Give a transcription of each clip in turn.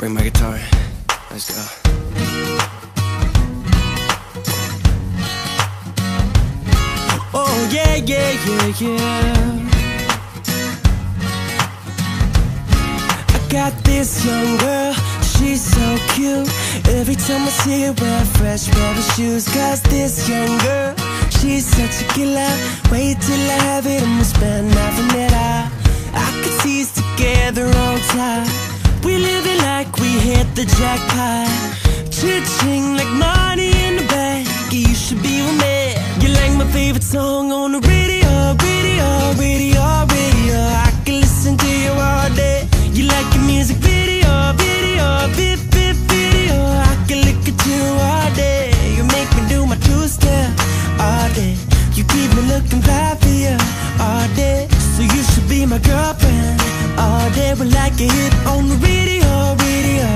Bring my guitar. Let's go. Oh yeah, yeah, yeah, yeah. I got this young girl, she's so cute. Every time I see her wear a fresh pair of shoes. Cause this young girl, she's such a killer. Wait till I have it, I'ma spend half a night. I could see us together all time. We live it like we hit the jackpot. Chit-ching like money in the bank. You should be with me. You like my favorite song on the radio, radio, radio, radio. I can listen to you all day. You like your music video, video, video. I can look at you all day. You make me do my two-step all day. You keep me looking fly for you all day. So you should be my girlfriend all day. We're like a hit on the radio, radio.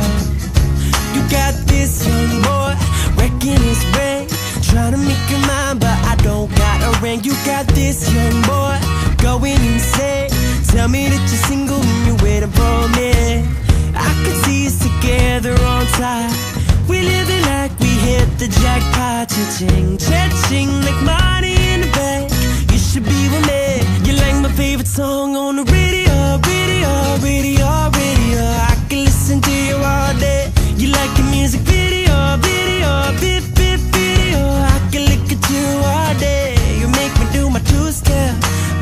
You got this young boy wrecking his brain, trying to make your mind, but I don't got a ring. You got this young boy going insane. Tell me that you're single and you're waiting for me. I could see us together on time. We live it like we hit the jackpot. Cha-ching, cha-ching, like money in the bank. You should be with me. You like my favorite song on the radio, radio, radio, radio. I can listen to you all day. You like your music video, video, video. I can look at you all day. You make me do my two-step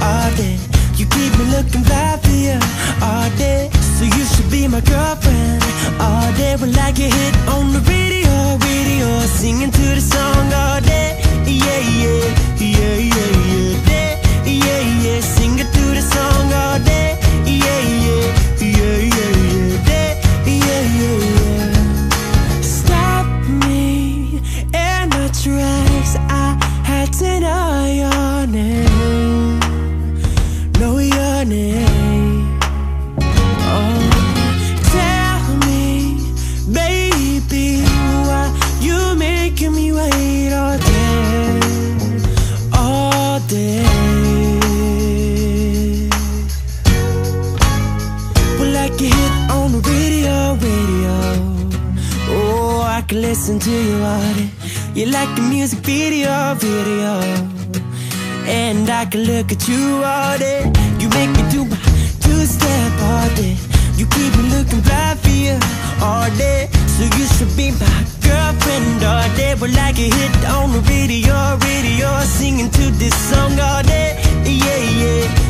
all day. You keep me looking fly for you all day. So you should be my girlfriend all day. We're like a hit on the radio, radio. Singing to the song all day. Yeah, yeah, yeah, yeah, yeah. Yeah, yeah, sing it to the song all day. Yeah, yeah, yeah, yeah, yeah. Yeah, yeah, yeah. Stop me in my tracks. I had to know your name. Know your name. Oh, tell me, baby, why you making me wait all day, all day. We're like a hit on the radio, radio. Oh, I can listen to you all day. You like the music video, video. And I can look at you all day. You make me do my two-step all day. You keep me looking fly for you all day. So you should be my girlfriend all day. We're like a hit on the radio, radio. Singing to this song all day. Yeah, yeah.